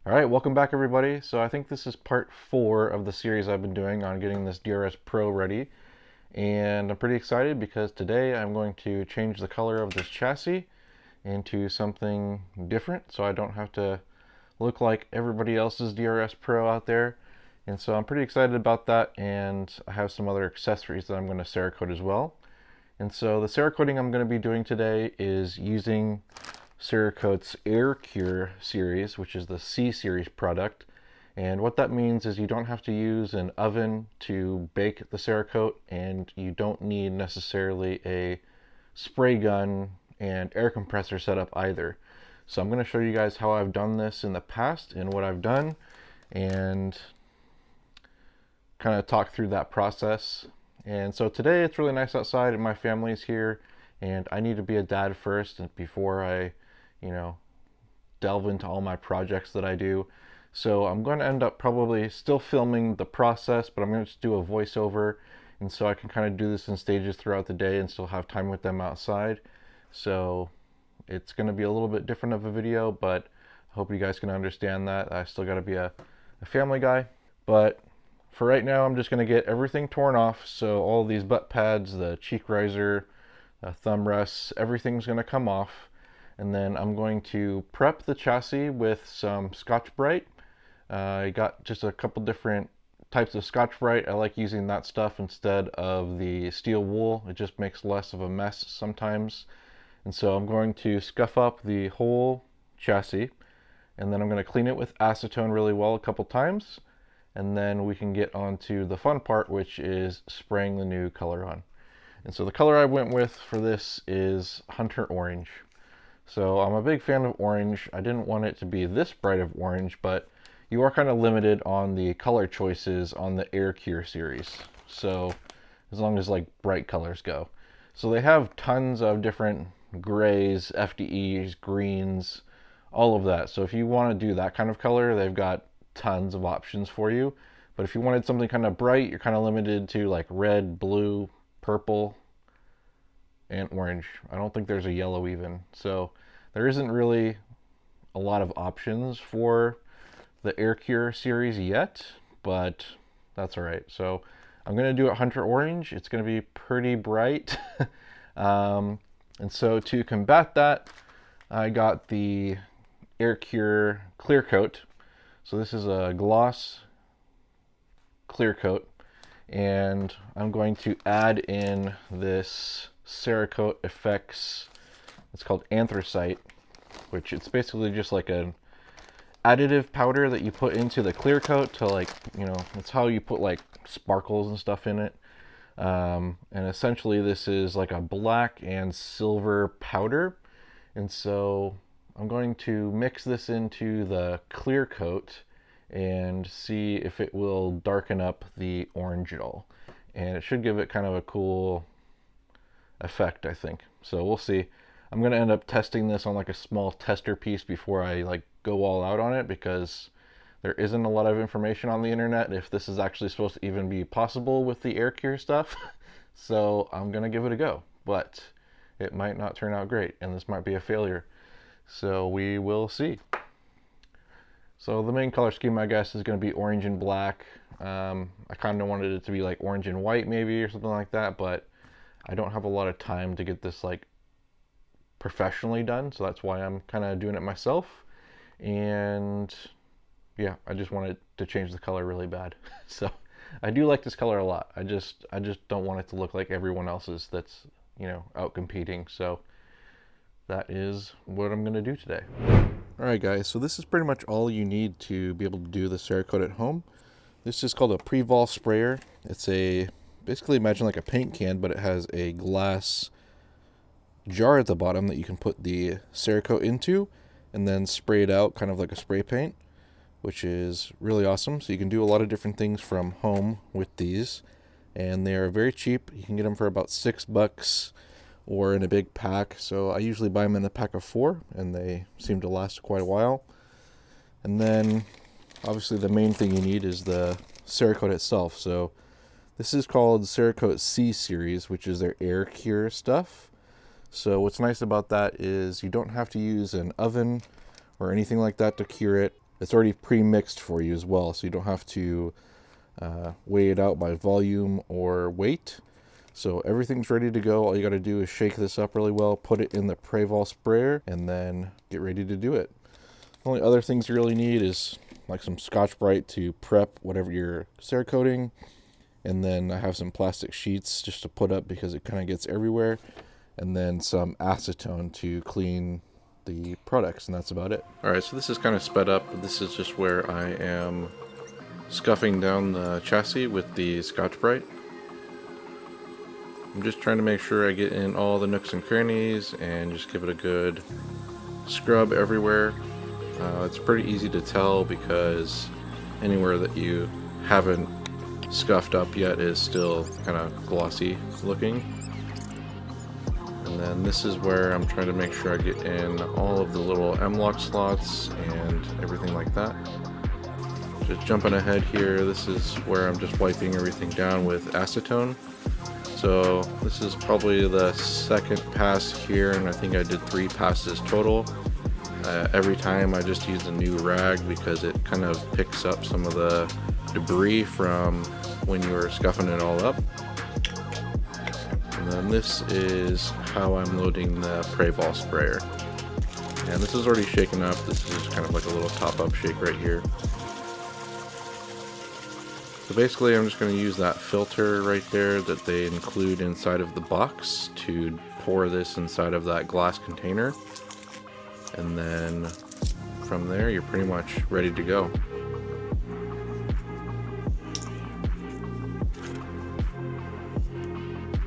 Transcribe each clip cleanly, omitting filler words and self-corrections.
All right, welcome back everybody. So I think this is part 4 of the series I've been doing on getting this DRS Pro ready. And I'm pretty excited because today I'm going to change the color of this chassis into something different so I don't have to look like everybody else's DRS Pro out there. And so I'm pretty excited about that, and I have some other accessories that I'm going to Cerakote as well. And so the Cerakoting I'm going to be doing today is using Cerakote's Air Cure series, which is the C series product. And what that means is you don't have to use an oven to bake the Cerakote, and you don't need necessarily a spray gun and air compressor setup either. So I'm going to show you guys how I've done this in the past and what I've done, and kind of talk through that process. And so today it's really nice outside and my family's here, and I need to be a dad first before I delve into all my projects that I do. So I'm going to end up probably still filming the process, but I'm going to just do a voiceover, and so I can kind of do this in stages throughout the day and still have time with them outside. So it's going to be a little bit different of a video, but I hope you guys can understand that. I still got to be a family guy. But for right now, I'm just going to get everything torn off. So all these butt pads, the cheek riser, thumb rests, everything's going to come off. And then I'm going to prep the chassis with some Scotch-Brite. I got just a couple different types of Scotch-Brite. I like using that stuff instead of the steel wool. It just makes less of a mess sometimes. And so I'm going to scuff up the whole chassis, and then I'm going to clean it with acetone really well a couple times. And then we can get on to the fun part, which is spraying the new color on. And so the color I went with for this is Hunter Orange. So I'm a big fan of orange. I didn't want it to be this bright of orange, but you are kind of limited on the color choices on the Air Cure series. So as long as like bright colors go. So they have tons of different grays, FDEs, greens, all of that. So if you want to do that kind of color, they've got tons of options for you. But if you wanted something kind of bright, you're kind of limited to like red, blue, purple, and orange. I don't think there's a yellow even. So there isn't really a lot of options for the Air Cure series yet, but that's all right. So I'm going to do it Hunter Orange. It's going to be pretty bright. And so to combat that, I got the Air Cure Clear Coat. So this is a gloss clear coat, and I'm going to add in this Cerakote FX, it's called anthracite, which it's basically just like an additive powder that you put into the clear coat to, like, it's how you put like sparkles and stuff in it. And essentially this is like a black and silver powder. And so I'm going to mix this into the clear coat and see if it will darken up the orange at all. And it should give it kind of a cool effect, I think. So we'll see. I'm going to end up testing this on like a small tester piece before I like go all out on it, because there isn't a lot of information on the internet if this is actually supposed to even be possible with the Air Cure stuff. So I'm going to give it a go, but it might not turn out great, and this might be a failure. So we will see. So the main color scheme, I guess, is going to be orange and black. I kind of wanted it to be like orange and white maybe, or something like that, but I don't have a lot of time to get this like professionally done, so that's why I'm kind of doing it myself. And yeah, I just wanted to change the color really bad. So I do like this color a lot. I just don't want it to look like everyone else's that's, out competing. So that is what I'm going to do today. Alright guys, so this is pretty much all you need to be able to do the Cerakote at home. This is called a Preval sprayer. It's basically imagine like a paint can, but it has a glass jar at the bottom that you can put the Cerakote into and then spray it out kind of like a spray paint, which is really awesome. So you can do a lot of different things from home with these, and they are very cheap. You can get them for about $6 or in a big pack. So I usually buy them in a pack of 4, and they seem to last quite a while. And then obviously the main thing you need is the Cerakote itself. So this is called Cerakote C series, which is their Air Cure stuff. So what's nice about that is you don't have to use an oven or anything like that to cure it. it's already pre-mixed for you as well, so you don't have to weigh it out by volume or weight. So everything's ready to go. All you got to do is shake this up really well, put it in the Preval sprayer, and then get ready to do it. The only other things you really need is like some Scotch-Brite to prep whatever you're Cerakoting, and then I have some plastic sheets just to put up because it kind of gets everywhere, and then some acetone to clean the products, and that's about it. Alright, so this is kind of sped up. This is just where I am scuffing down the chassis with the Scotch-Brite. I'm just trying to make sure I get in all the nooks and crannies and just give it a good scrub everywhere. It's pretty easy to tell because anywhere that you haven't scuffed up yet is still kind of glossy looking. And then this is where I'm trying to make sure I get in all of the little M-lock slots and everything like that. Just jumping ahead here, this is where I'm just wiping everything down with acetone. So this is probably the second pass here, and I think I did 3 passes total. Every time I just use a new rag because it kind of picks up some of the debris from when you were scuffing it all up. And then this is how I'm loading the Preval sprayer. And this is already shaken up. This is kind of like a little top-up shake right here. So basically I'm just going to use that filter right there that they include inside of the box to pour this inside of that glass container. And then from there you're pretty much ready to go.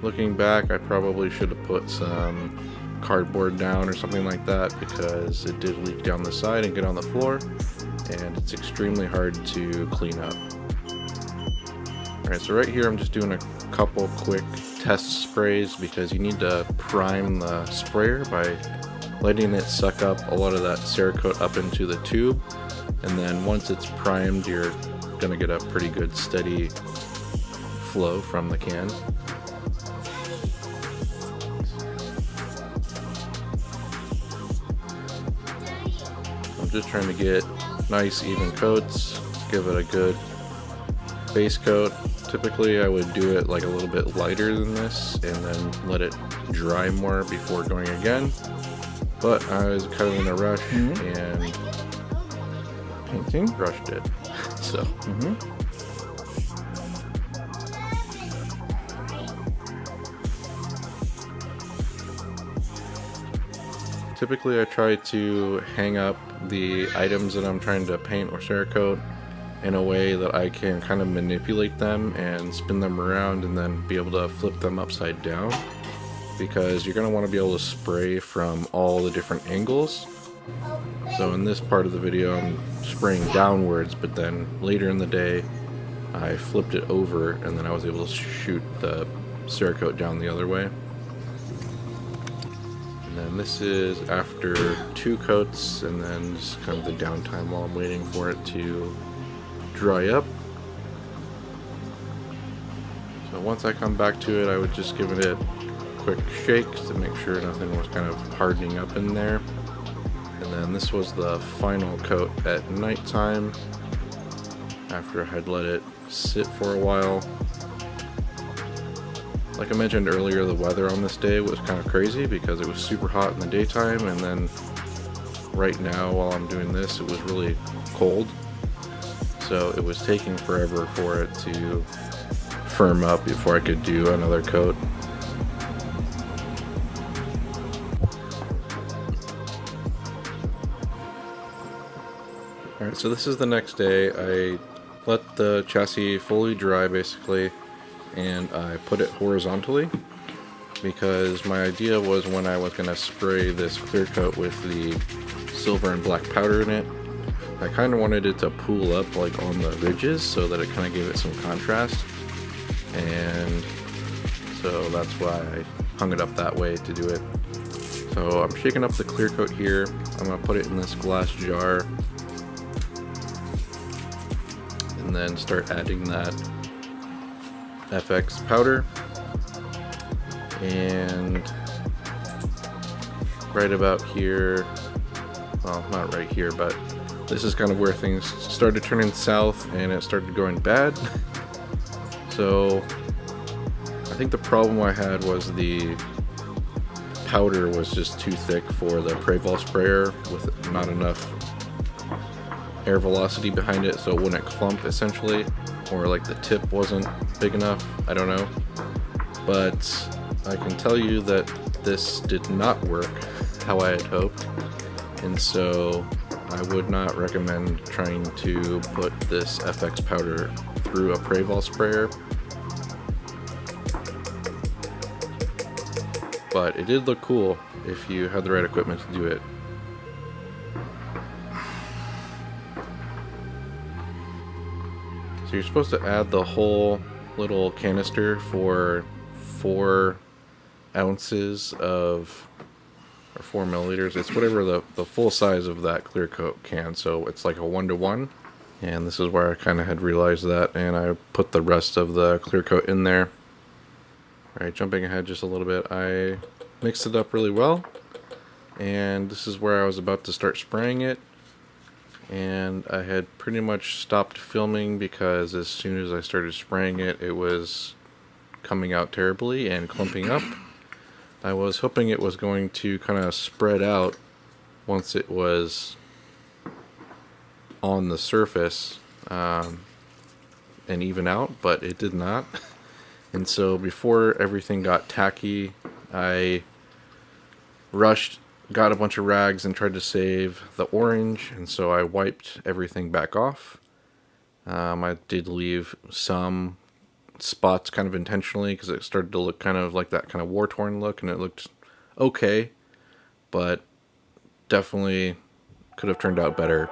Looking back, I probably should have put some cardboard down or something like that because it did leak down the side and get on the floor, and it's extremely hard to clean up. Alright, so right here I'm just doing a couple quick test sprays because you need to prime the sprayer by letting it suck up a lot of that Cerakote up into the tube, and then once it's primed you're gonna get a pretty good steady flow from the can. I'm just trying to get nice even coats, give it a good base coat. Typically I would do it like a little bit lighter than this and then let it dry more before going again, but I was kind of in a rush and rushed it. So typically I try to hang up the items that I'm trying to paint or Cerakote in a way that I can kind of manipulate them and spin them around and then be able to flip them upside down, because you're going to want to be able to spray from all the different angles. So in this part of the video I'm spraying downwards, but then later in the day I flipped it over and then I was able to shoot the Cerakote down the other way. And then this is after 2 coats, and then just kind of the downtime while I'm waiting for it to dry up. So once I come back to it, I would just give it a quick shake to make sure nothing was kind of hardening up in there. And then this was the final coat at nighttime after I had let it sit for a while. Like I mentioned earlier, the weather on this day was kind of crazy because it was super hot in the daytime, and then right now while I'm doing this it was really cold. So it was taking forever for it to firm up before I could do another coat. Alright, so this is the next day. I let the chassis fully dry basically, and I put it horizontally because my idea was when I was going to spray this clear coat with the silver and black powder in it, I kind of wanted it to pool up like on the ridges so that it kind of gave it some contrast, and so that's why I hung it up that way to do it. So I'm shaking up the clear coat here. I'm going to put it in this glass jar and then start adding that FX powder, and right about here, well not right here, but this is kind of where things started turning south and it started going bad. So I think the problem I had was the powder was just too thick for the Preval sprayer with not enough air velocity behind it, so it wouldn't clump essentially, or like the tip wasn't big enough. I don't know, but I can tell you that this did not work how I had hoped, and so I would not recommend trying to put this FX powder through a Preval sprayer. But it did look cool if you had the right equipment to do it. So you're supposed to add the whole little canister for 4 ounces of, or 4 milliliters. It's whatever the full size of that clear coat can. So it's like a 1-to-1. And this is where I kind of had realized that, and I put the rest of the clear coat in there. Alright, jumping ahead just a little bit, I mixed it up really well, and this is where I was about to start spraying it, and I had pretty much stopped filming because as soon as I started spraying it, it was coming out terribly and clumping up. I was hoping it was going to kind of spread out once it was on the surface and even out, but it did not. And so before everything got tacky, I rushed, got a bunch of rags, and tried to save the orange, and so I wiped everything back off. I did leave some spots kind of intentionally because it started to look kind of like that kind of war-torn look, and it looked okay, but definitely could have turned out better.